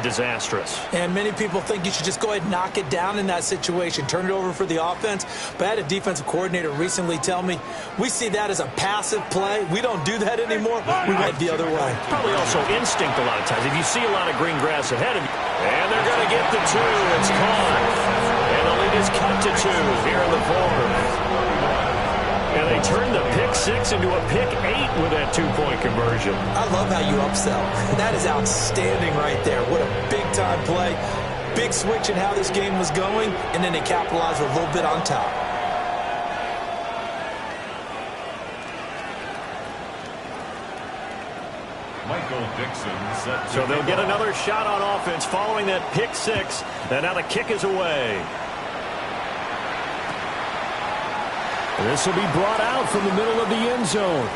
Disastrous. And many people think you should just go ahead and knock it down in that situation, turn it over for the offense. But I had a defensive coordinator recently tell me, we see that as a passive play. We don't do that anymore. We went the other way. Probably also instinct a lot of times. If you see a lot of green grass ahead of you, and they're going to get the 2. It's caught. And the lead is cut to 2 here in the fourth. And they turned the pick 6 into a pick 8 with that 2-point conversion. I love how you upsell. That is outstanding right there. What a big-time play. Big switch in how this game was going, and then they capitalized a little bit on top. So they'll get another shot on offense following that pick 6. And now the kick is away. This will be brought out from the middle of the end zone.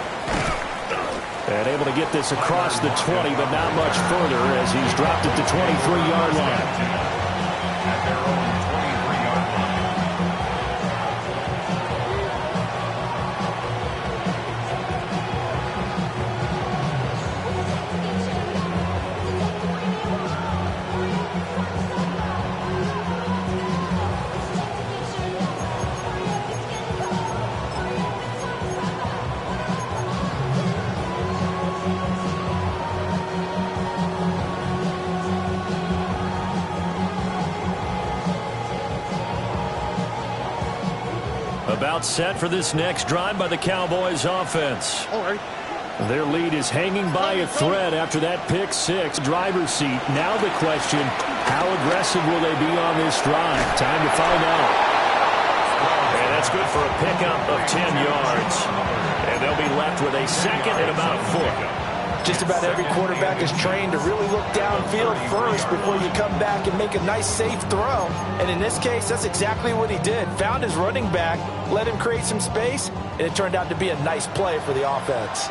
And able to get this across the 20, but not much further as he's dropped it to 23-yard line. At their own 23-yard line. About set for this next drive by the Cowboys offense. All right. Their lead is hanging by a thread after that pick 6. Driver's seat. Now the question, how aggressive will they be on this drive? Time to find out. And that's good for a pickup of 10 yards. And they'll be left with a second and about 4. Just about every quarterback is trained to really look downfield first before you come back and make a nice, safe throw. And in this case, that's exactly what he did. Found his running back, let him create some space, and it turned out to be a nice play for the offense.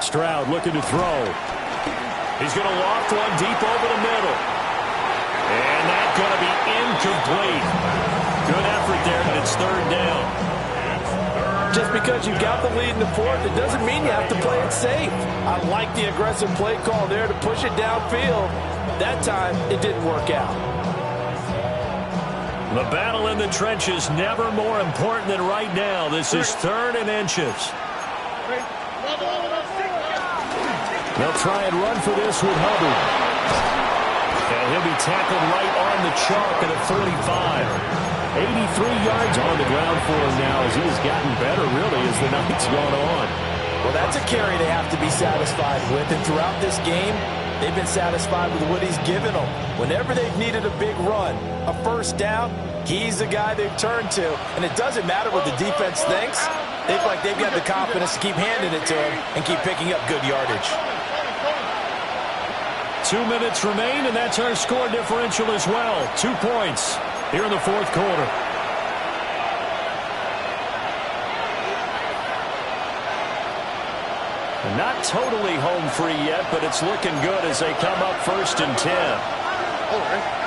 Stroud looking to throw. He's going to loft one deep over the middle. And that's going to be incomplete. Good effort there, but it's third down. Just because you got the lead in the fourth, it doesn't mean you have to play it safe. I like the aggressive play call there to push it downfield. That time, it didn't work out. The battle in the trenches never more important than right now. This is third and inches. They'll try and run for this with Hubbard. And he'll be tackled right on the chalk at a 45. 83 yards on the ground for him now as he's gotten better, really, as the night's gone on. Well, that's a carry they have to be satisfied with. And throughout this game, they've been satisfied with what he's given them. Whenever they've needed a big run, a first down, he's the guy they've turned to. And it doesn't matter what the defense thinks. They feel like they've got the confidence to keep handing it to him and keep picking up good yardage. 2 minutes remain, and that's our score differential as well. 2 points here in the fourth quarter. Not totally home free yet, but it's looking good as they come up first and 10. All right.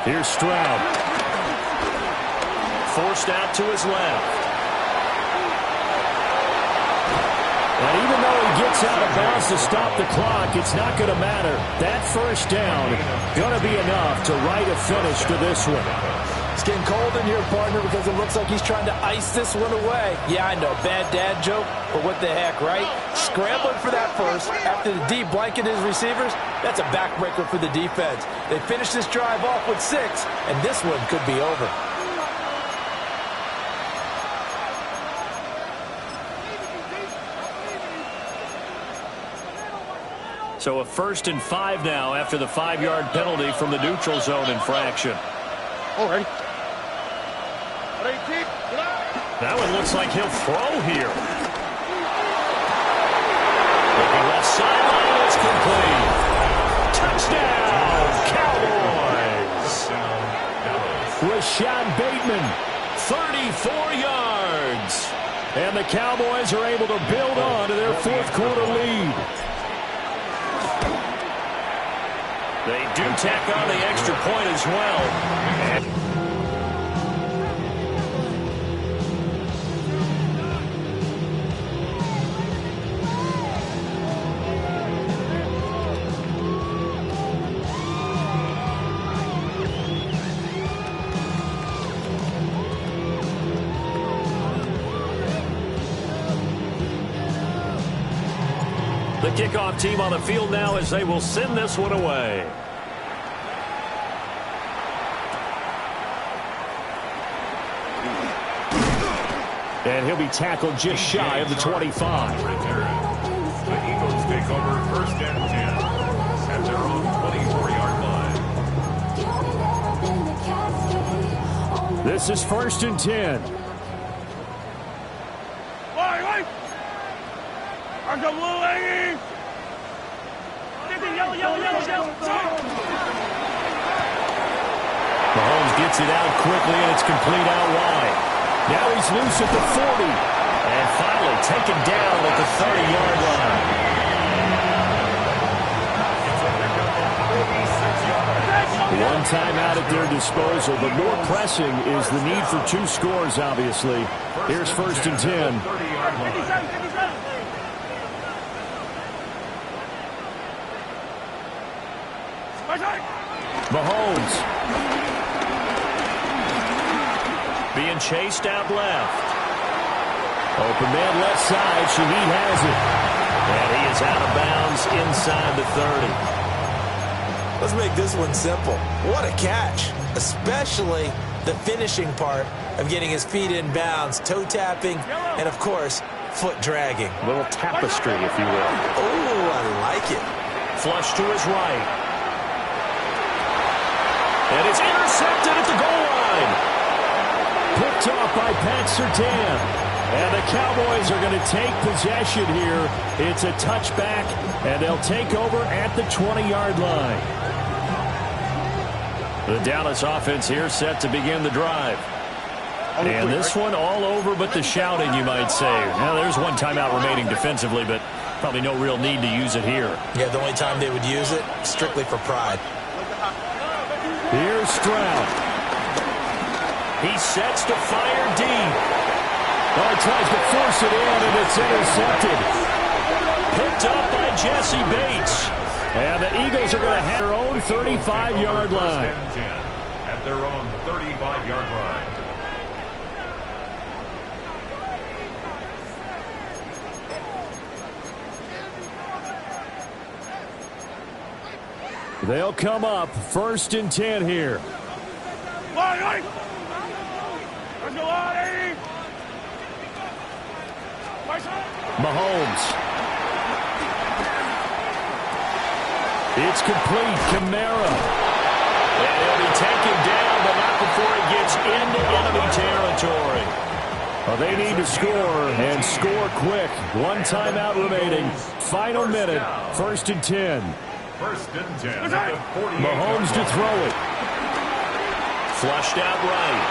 Here's Stroud. Forced out to his left. And even though he gets out of bounds to stop the clock, it's not going to matter. That first down going to be enough to write a finish to this one. It's getting cold in here, partner, because it looks like he's trying to ice this one away. Yeah, I know, bad dad joke, but what the heck, right? Scrambling for that first after the D blanket his receivers, that's a backbreaker for the defense. They finish this drive off with 6, and this one could be over. So a 1st and 5 now after the 5-yard penalty from the neutral zone infraction. All right. Now it looks like he'll throw here. Looking left sideline, it's complete. Touchdown, Cowboys! Rashad Bateman, 34 yards. And the Cowboys are able to build on to their fourth quarter lead. They do tack on the extra point as well. The kickoff team on the field now as they will send this one away. And he'll be tackled just shy of the 25. The Eagles take over first and 10 at their own 24-yard line. This is first and 10. Mahomes gets it out quickly, and it's complete out wide. Now he's loose at the 40. And finally taken down at the 30-yard line. One timeout at their disposal, but more pressing is the need for 2 scores, obviously. Here's first and 10. Mahomes being chased out left. Open man left side. Shaheed has it. And he is out of bounds inside the 30. Let's make this one simple. What a catch, especially the finishing part of getting his feet in bounds, toe tapping, and of course, foot dragging. A little tapestry, if you will. Oh, I like it. Flush to his right. And it's intercepted at the goal line. Picked off by Pat Surtain. And the Cowboys are going to take possession here. It's a touchback, and they'll take over at the 20-yard line. The Dallas offense here set to begin the drive. And this one all over but the shouting, you might say. Now, there's one timeout remaining defensively, but probably no real need to use it here. Yeah, the only time they would use it, strictly for pride. Here's Stroud. He sets to fire deep. Oh, he tries to force it in, and it's intercepted. Picked up by Jesse Bates. And the Eagles are going to have their own 35-yard line. At their own 35-yard line. They'll come up first and 10 here. Mahomes. It's complete. Kamara. And he'll be taken down, but not before he gets into enemy territory. Well, they need to score, and score quick. One timeout remaining. Final minute. First and 10. First and 10. Mahomes to throw it. Flushed out right.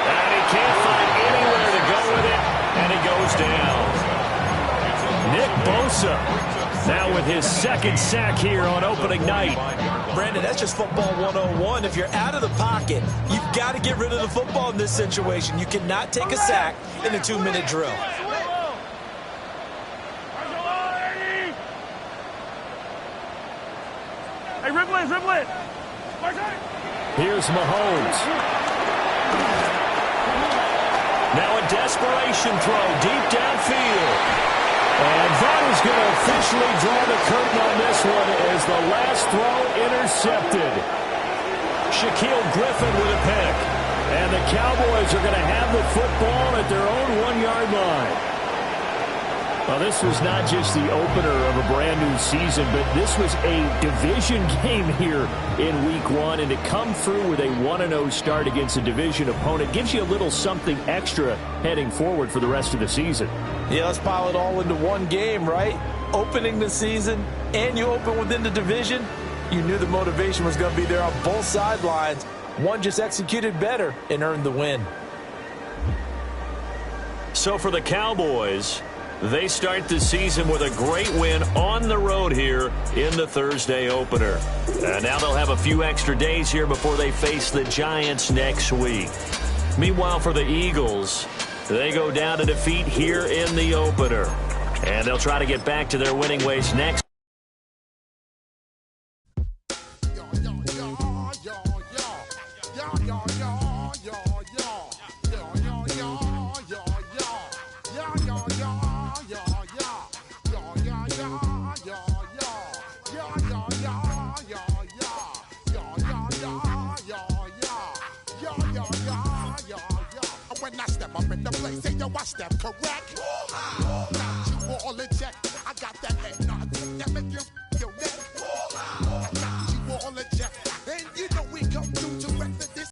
And he can't find anywhere to go with it, and he goes down. Nick Bosa now with his second sack here on opening night. Brandon, that's just football 101. If you're out of the pocket, you've got to get rid of the football in this situation. You cannot take a sack in a 2-minute drill. Hey, ripple it. Here's Mahomes. Now a desperation throw deep downfield. And that is going to officially draw the curtain on this one as the last throw intercepted. Shaquille Griffin with a pick. And the Cowboys are going to have the football at their own 1-yard line. Well, this was not just the opener of a brand new season, but this was a division game here in week 1. And to come through with a 1-0 start against a division opponent gives you a little something extra heading forward for the rest of the season. Yeah, let's pile it all into one game, right? Opening the season, and you open within the division. You knew the motivation was going to be there on both sidelines. One just executed better and earned the win. So for the Cowboys, they start the season with a great win on the road here in the Thursday opener. Now they'll have a few extra days here before they face the Giants next week. Meanwhile, for the Eagles, they go down to defeat here in the opener. And they'll try to get back to their winning ways next. When I step up in the place, say yo, I step correct. Got you all in check. I got that head nod.